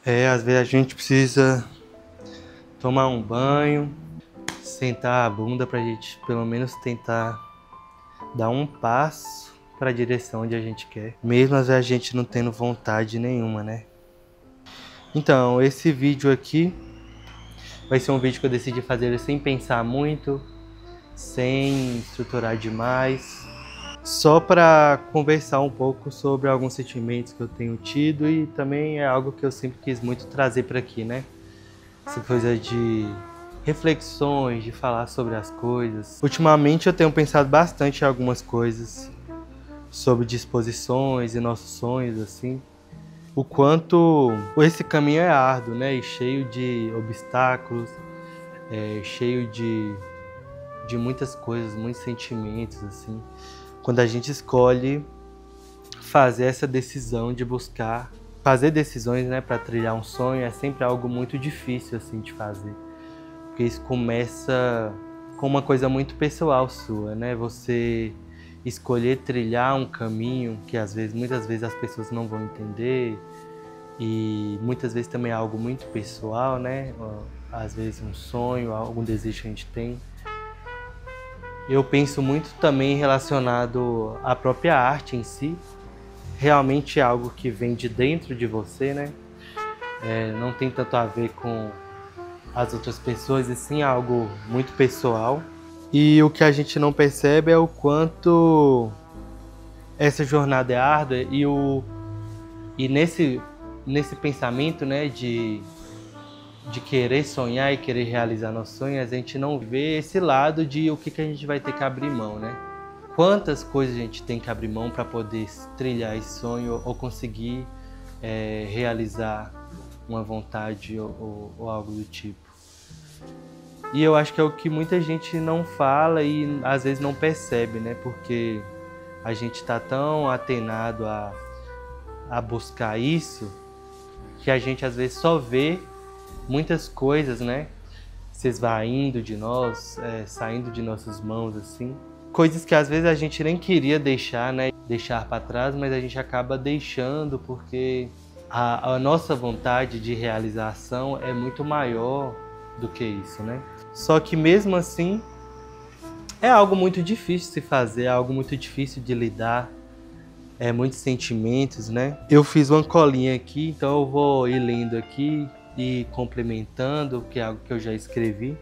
Às vezes a gente precisa tomar um banho, sentar a bunda pra gente pelo menos tentar dar um passo para a direção onde a gente quer, mesmo às vezes a gente não tendo vontade nenhuma, né? Então, esse vídeo aqui vai ser um vídeo que eu decidi fazer sem pensar muito, sem estruturar demais, só para conversar um pouco sobre alguns sentimentos que eu tenho tido e também é algo que eu sempre quis muito trazer para aqui, né? Essa coisa de reflexões, de falar sobre as coisas. Ultimamente eu tenho pensado bastante em algumas coisas, sobre disposições e nossos sonhos, assim. O quanto esse caminho é árduo, né? E cheio de obstáculos, cheio de muitas coisas, muitos sentimentos, assim. Quando a gente escolhe fazer essa decisão de buscar, fazer decisões, né, para trilhar um sonho, é sempre algo muito difícil, assim, de fazer. Porque isso começa com uma coisa muito pessoal sua, né? Você escolher trilhar um caminho que muitas vezes as pessoas não vão entender e muitas vezes também é algo muito pessoal, né? Às vezes um sonho, algum desejo que a gente tem. Eu penso muito também relacionado à própria arte em si. Realmente é algo que vem de dentro de você, né? Não tem tanto a ver com as outras pessoas, e sim algo muito pessoal. E o que a gente não percebe é o quanto essa jornada é árdua e nesse pensamento, né, de querer sonhar e querer realizar nossos sonhos, a gente não vê esse lado de o que a gente vai ter que abrir mão, né? Quantas coisas a gente tem que abrir mão para poder trilhar esse sonho ou conseguir realizar uma vontade ou algo do tipo. E eu acho que é o que muita gente não fala e às vezes não percebe, né? Porque a gente está tão atenado a buscar isso que a gente às vezes só vê muitas coisas, né? Se esvaindo de nós, saindo de nossas mãos, assim. Coisas que às vezes a gente nem queria deixar, né? Deixar para trás, mas a gente acaba deixando porque a nossa vontade de realização é muito maior do que isso, né? Só que mesmo assim, é algo muito difícil de se fazer, é algo muito difícil de lidar, muitos sentimentos, né? Eu fiz uma colinha aqui, então eu vou ir lendo aqui e complementando, que é algo que eu já escrevi.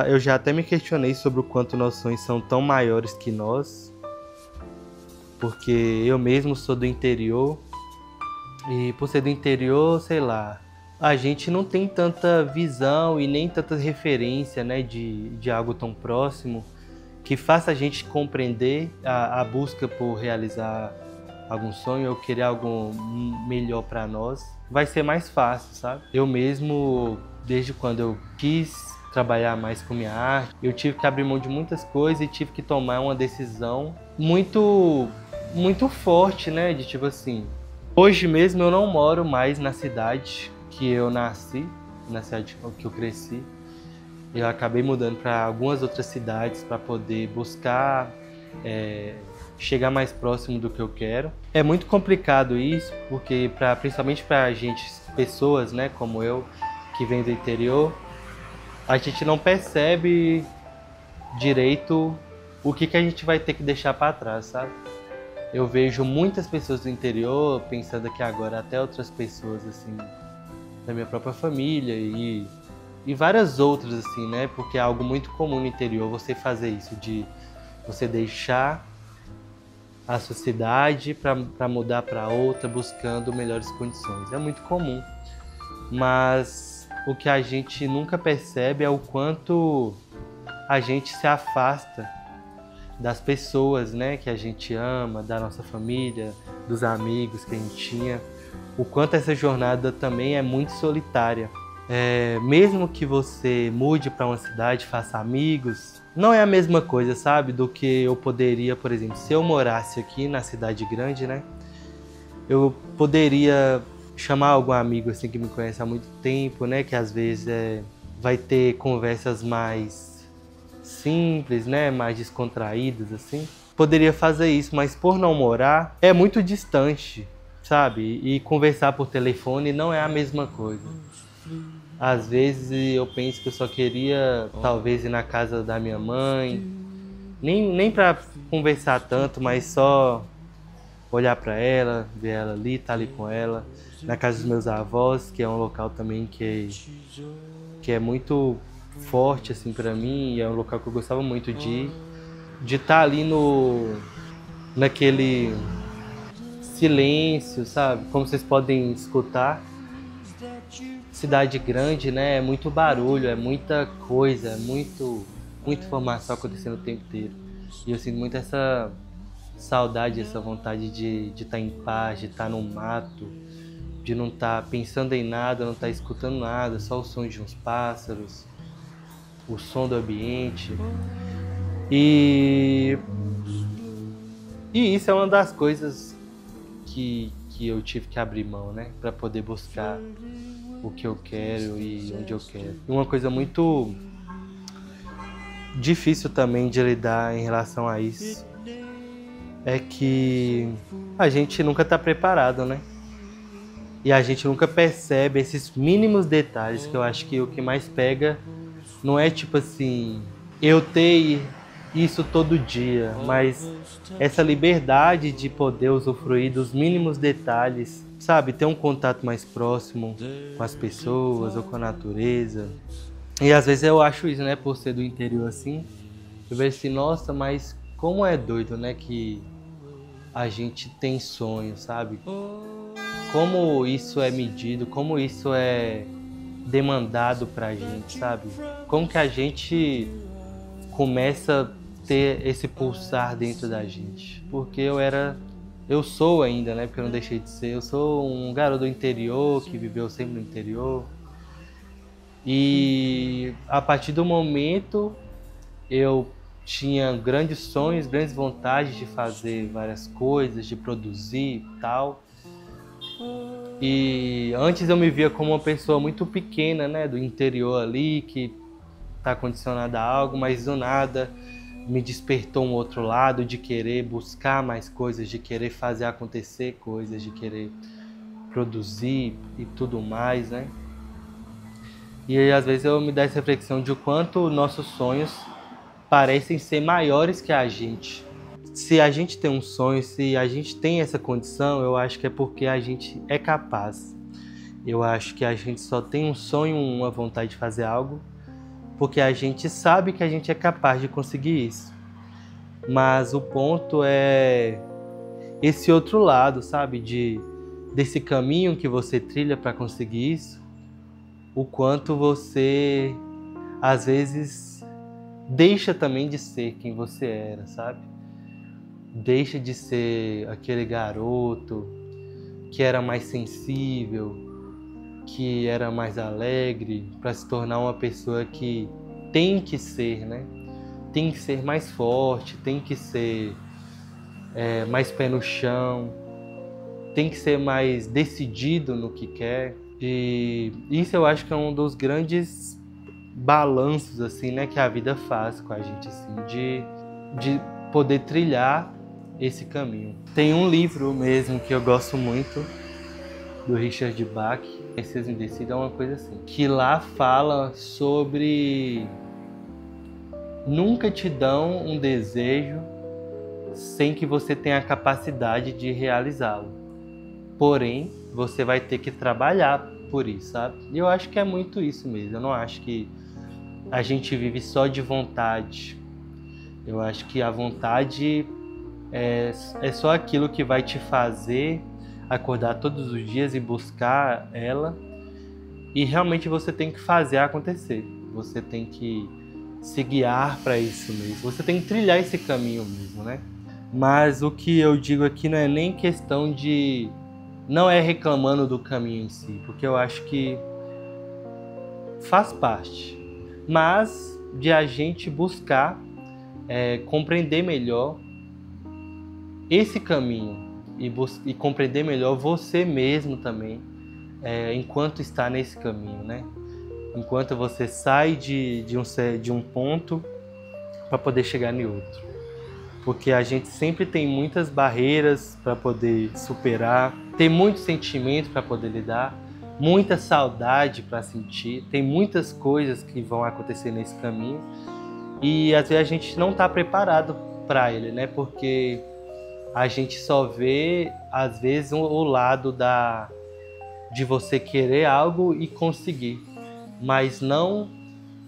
Eu já até me questionei sobre o quanto nossos sonhos são tão maiores que nós, porque eu mesmo sou do interior, e por ser do interior, sei lá, a gente não tem tanta visão e nem tanta referência, né, de algo tão próximo que faça a gente compreender a busca por realizar algum sonho ou querer algo melhor para nós. Vai ser mais fácil, sabe? Eu mesmo, desde quando eu quis trabalhar mais com minha arte, eu tive que abrir mão de muitas coisas e tive que tomar uma decisão muito forte, né, de tipo assim, hoje mesmo eu não moro mais na cidade que eu nasci, na cidade que eu cresci. Eu acabei mudando para algumas outras cidades para poder buscar chegar mais próximo do que eu quero. É muito complicado isso, porque principalmente para a gente, pessoas, né, como eu, que vem do interior, a gente não percebe direito o que a gente vai ter que deixar para trás, sabe? Eu vejo muitas pessoas do interior, pensando aqui agora até outras pessoas assim da minha própria família e várias outras assim, né? Porque é algo muito comum no interior você fazer isso, de você deixar a sua cidade para mudar para outra, buscando melhores condições. É muito comum, mas o que a gente nunca percebe é o quanto a gente se afasta das pessoas, né, que a gente ama, da nossa família, dos amigos que a gente tinha. O quanto essa jornada também é muito solitária. Mesmo que você mude para uma cidade, faça amigos, não é a mesma coisa, sabe? Do que eu poderia, por exemplo, se eu morasse aqui na cidade grande, né? Eu poderia chamar algum amigo assim que me conhece há muito tempo, né? Que às vezes vai ter conversas mais simples, né? Mais descontraídas, assim. Poderia fazer isso, mas por não morar, é muito distante sabe? E conversar por telefone não é a mesma coisa. Às vezes eu penso que eu só queria, talvez, ir na casa da minha mãe, nem para conversar tanto, mas só olhar para ela, ver ela ali, estar ali com ela. Na casa dos meus avós, que é um local também que é muito forte assim para mim, e é um local que eu gostava muito de ir, de estar ali naquele silêncio, sabe? Como vocês podem escutar, cidade grande, né? É muito barulho, é muita coisa, é muita informação acontecendo o tempo inteiro. E eu sinto muito essa saudade, essa vontade de estar em paz, de estar no mato, de não estar pensando em nada, não estar escutando nada, só o som de uns pássaros, o som do ambiente. E isso é uma das coisas que eu tive que abrir mão, né? Para poder buscar o que eu quero e onde eu quero. E uma coisa muito difícil também de lidar em relação a isso é que a gente nunca está preparado, né? E a gente nunca percebe esses mínimos detalhes, que eu acho que o que mais pega não é tipo assim, eu ter isso todo dia, mas essa liberdade de poder usufruir dos mínimos detalhes, sabe? Ter um contato mais próximo com as pessoas ou com a natureza. E às vezes eu acho isso, né? Por ser do interior assim, eu vejo assim, nossa, mas como é doido, né? Que a gente tem sonhos, sabe? Como isso é medido, como isso é demandado pra gente, sabe? Como que a gente começa a ter esse pulsar dentro da gente? Porque eu sou ainda, né? Porque eu não deixei de ser. Eu sou um garoto do interior, que viveu sempre no interior. E a partir do momento eu tinha grandes sonhos, grandes vontades de fazer várias coisas, de produzir e tal. E antes eu me via como uma pessoa muito pequena, né, do interior ali, que está condicionada a algo, mas do nada me despertou um outro lado de querer buscar mais coisas, de querer fazer acontecer coisas, de querer produzir e tudo mais, né? E aí, às vezes eu me dou essa reflexão de o quanto nossos sonhos parecem ser maiores que a gente. Se a gente tem um sonho, se a gente tem essa condição, eu acho que é porque a gente é capaz. Eu acho que a gente só tem um sonho, uma vontade de fazer algo, porque a gente sabe que a gente é capaz de conseguir isso. Mas o ponto é esse outro lado, sabe? Desse caminho que você trilha para conseguir isso, o quanto você, às vezes, deixa também de ser quem você era, sabe? Deixa de ser aquele garoto que era mais sensível, que era mais alegre, para se tornar uma pessoa que tem que ser, né? Tem que ser mais forte, tem que ser mais pé no chão, tem que ser mais decidido no que quer. E isso eu acho que é um dos grandes balanços assim, né, que a vida faz com a gente, assim, de poder trilhar esse caminho. Tem um livro mesmo que eu gosto muito, do Richard Bach, Princesa Indecisa, é uma coisa assim, que lá fala sobre nunca te dão um desejo sem que você tenha a capacidade de realizá-lo. Porém, você vai ter que trabalhar por isso, sabe? E eu acho que é muito isso mesmo. Eu não acho que a gente vive só de vontade. Eu acho que a vontade é só aquilo que vai te fazer acordar todos os dias e buscar ela. E realmente você tem que fazer acontecer. Você tem que se guiar para isso mesmo. Você tem que trilhar esse caminho mesmo, né? Mas o que eu digo aqui não é nem questão de... Não é reclamando do caminho em si, porque eu acho que faz parte. Mas de a gente buscar compreender melhor esse caminho e compreender melhor você mesmo também, enquanto está nesse caminho, né? Enquanto você sai de um ponto para poder chegar em outro. Porque a gente sempre tem muitas barreiras para poder superar, tem muito sentimento para poder lidar, muita saudade para sentir, tem muitas coisas que vão acontecer nesse caminho e às vezes a gente não está preparado para ele, né? Porque a gente só vê às vezes o lado de você querer algo e conseguir, mas não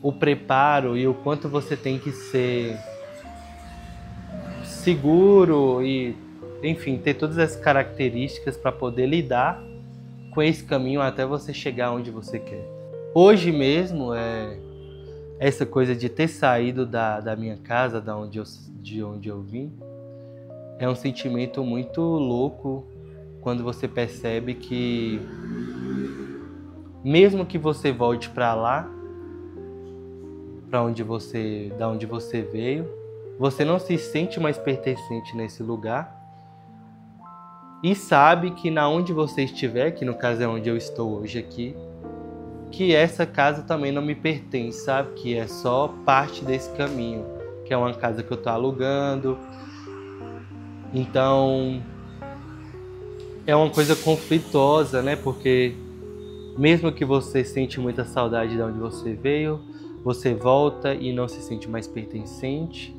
o preparo e o quanto você tem que ser seguro e, enfim, ter todas as características para poder lidar com esse caminho até você chegar onde você quer. Hoje mesmo, essa coisa de ter saído da minha casa, de onde eu vim, é um sentimento muito louco quando você percebe que, mesmo que você volte para lá, da onde você veio, você não se sente mais pertencente nesse lugar e sabe que na onde você estiver, que no caso é onde eu estou hoje aqui, que essa casa também não me pertence, sabe? Que é só parte desse caminho, que é uma casa que eu estou alugando. Então, é uma coisa conflituosa, né? Porque mesmo que você sente muita saudade de onde você veio, você volta e não se sente mais pertencente,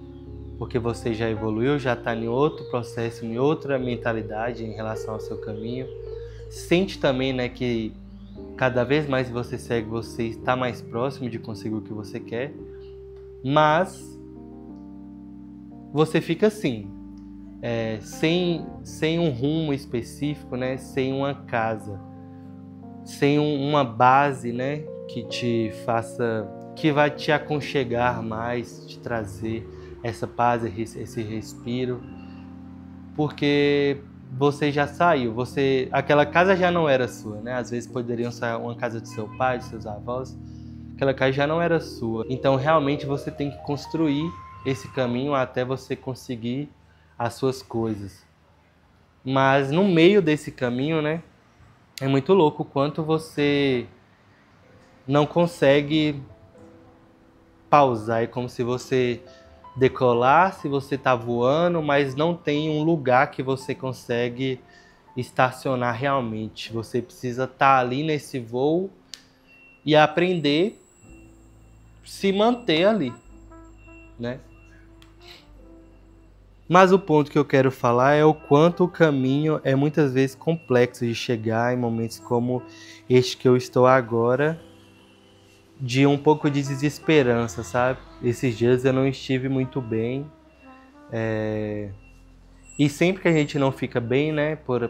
porque você já evoluiu, já está em outro processo, em outra mentalidade em relação ao seu caminho. Sente também, né, que cada vez mais você segue, você está mais próximo de conseguir o que você quer, mas você fica assim, sem um rumo específico, né, sem uma casa, sem uma base, né, que te faça, que vai te aconchegar mais, te trazer essa paz, esse respiro, porque você já saiu, aquela casa já não era sua, né? Às vezes poderiam ser uma casa do seu pai, dos seus avós, aquela casa já não era sua. Então realmente você tem que construir esse caminho até você conseguir as suas coisas. Mas no meio desse caminho, né? É muito louco o quanto você não consegue pausar. É como se você decolasse, você está voando, mas não tem um lugar que você consegue estacionar realmente. Você precisa estar ali nesse voo e aprender a se manter ali, né? Mas o ponto que eu quero falar é o quanto o caminho é muitas vezes complexo de chegar em momentos como este que eu estou agora, de um pouco de desesperança, sabe? Esses dias eu não estive muito bem. E sempre que a gente não fica bem, né? Por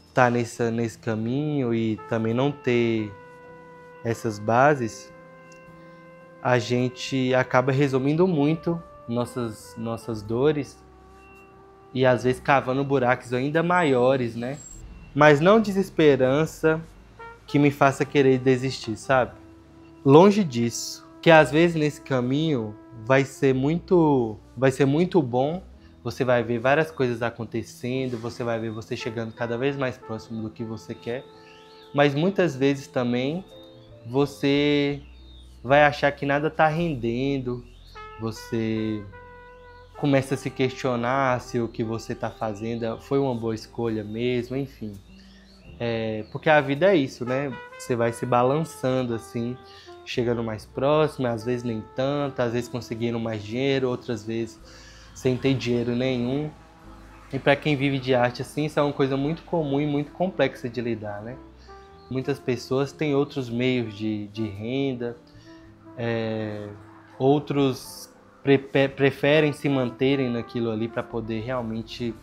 estar nesse caminho e também não ter essas bases, a gente acaba resumindo muito nossas dores e às vezes cavando buracos ainda maiores, né? Mas não desesperança que me faça querer desistir, sabe? Longe disso. Que às vezes nesse caminho vai ser muito bom. Você vai ver várias coisas acontecendo, você vai ver você chegando cada vez mais próximo do que você quer. Mas muitas vezes também você vai achar que nada está rendendo, você começa a se questionar se o que você está fazendo foi uma boa escolha mesmo, enfim. Porque a vida é isso, né? Você vai se balançando assim, chegando mais próximo, às vezes nem tanto, às vezes conseguindo mais dinheiro, outras vezes sem ter dinheiro nenhum. E para quem vive de arte assim, isso é uma coisa muito comum e muito complexa de lidar, né? Muitas pessoas têm outros meios de renda, outros preferem se manterem naquilo ali para poder realmente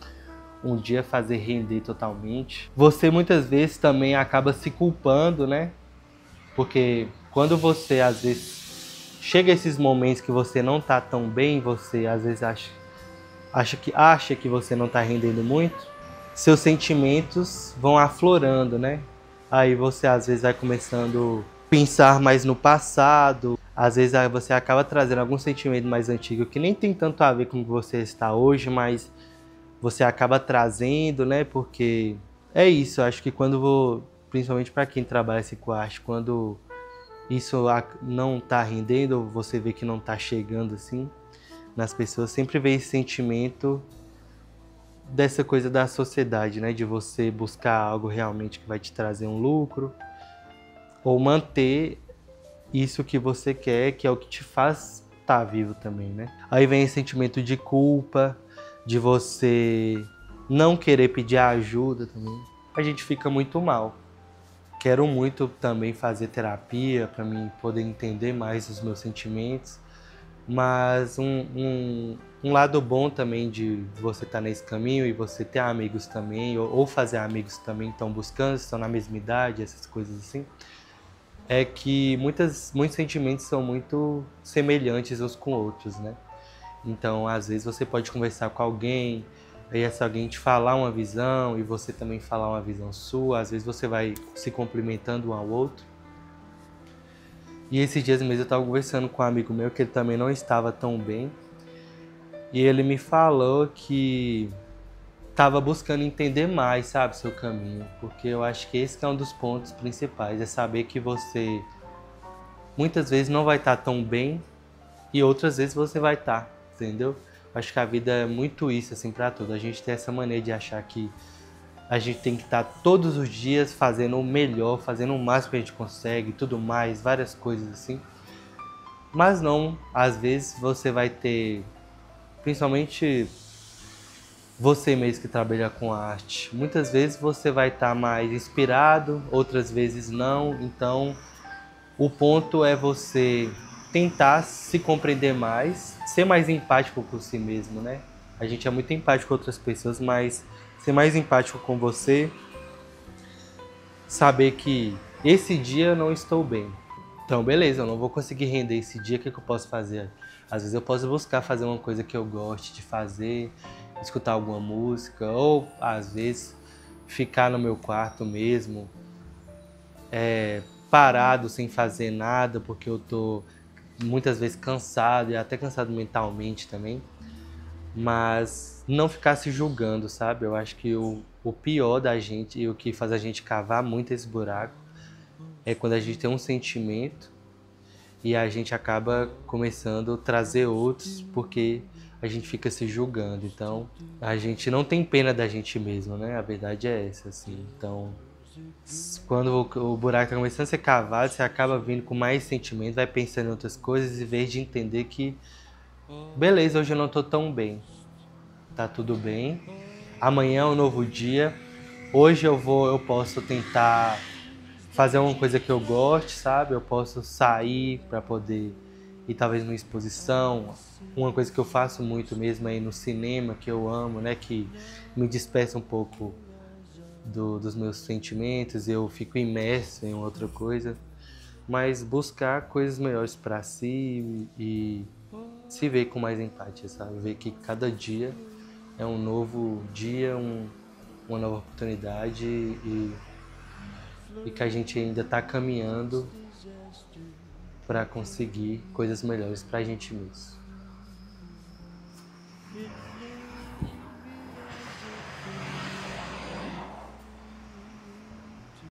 um dia fazer render totalmente. Você muitas vezes também acaba se culpando, né? Porque quando você às vezes chega a esses momentos que você não tá tão bem, você às vezes acha que você não tá rendendo muito, seus sentimentos vão aflorando, né? Aí você às vezes vai começando a pensar mais no passado, às vezes você acaba trazendo algum sentimento mais antigo que nem tem tanto a ver com o que você está hoje, mas você acaba trazendo, né? Porque é isso, eu acho que principalmente para quem trabalha assim com arte, quando isso não está rendendo, você vê que não está chegando assim nas pessoas, sempre vem esse sentimento dessa coisa da sociedade, né? De você buscar algo realmente que vai te trazer um lucro, ou manter isso que você quer, que é o que te faz estar vivo também, né? Aí vem esse sentimento de culpa, de você não querer pedir ajuda também. A gente fica muito mal. Quero muito também fazer terapia para mim poder entender mais os meus sentimentos, mas um lado bom também de você estar nesse caminho e você ter amigos também, ou fazer amigos também que estão buscando, estão na mesma idade, essas coisas assim, é que muitos sentimentos são muito semelhantes uns com outros, né? Então, às vezes você pode conversar com alguém, aí essa alguém te falar uma visão e você também falar uma visão sua, às vezes você vai se complementando um ao outro. E esses dias mesmo eu estava conversando com um amigo meu que ele também não estava tão bem, e ele me falou que estava buscando entender mais, sabe, seu caminho, porque eu acho que esse que é um dos pontos principais, é saber que você muitas vezes não vai estar tão bem e outras vezes você vai estar, entendeu? Acho que a vida é muito isso, assim, pra tudo. A gente tem essa maneira de achar que a gente tem que estar todos os dias fazendo o melhor, fazendo o máximo que a gente consegue, tudo mais, várias coisas assim. Mas não, às vezes você vai ter, principalmente você mesmo que trabalha com arte, muitas vezes você vai estar mais inspirado, outras vezes não. Então, o ponto é você tentar se compreender mais, ser mais empático com si mesmo, né? A gente é muito empático com outras pessoas, mas ser mais empático com você, saber que esse dia eu não estou bem. Então, beleza, eu não vou conseguir render esse dia, o que eu posso fazer? Às vezes eu posso buscar fazer uma coisa que eu goste de fazer, escutar alguma música, ou às vezes ficar no meu quarto mesmo, parado sem fazer nada, porque eu tô muitas vezes cansado e até cansado mentalmente também, mas não ficar se julgando, sabe? Eu acho que o pior da gente e o que faz a gente cavar muito esse buraco é quando a gente tem um sentimento e a gente acaba começando a trazer outros porque a gente fica se julgando. Então, a gente não tem pena da gente mesmo, né? A verdade é essa, assim. Então, quando o buraco tá começando a ser cavado, você acaba vindo com mais sentimento, vai pensando em outras coisas, em vez de entender que, beleza, hoje eu não tô tão bem, tá tudo bem, amanhã é um novo dia, hoje eu posso tentar fazer uma coisa que eu goste, sabe? Eu posso sair para poder ir talvez numa exposição, uma coisa que eu faço muito mesmo é ir no cinema, que eu amo, né? Que me despeça um pouco dos meus sentimentos, eu fico imerso em outra coisa, mas buscar coisas melhores para si e se ver com mais empatia, sabe? Ver que cada dia é um novo dia, uma nova oportunidade e que a gente ainda está caminhando para conseguir coisas melhores para a gente mesmo.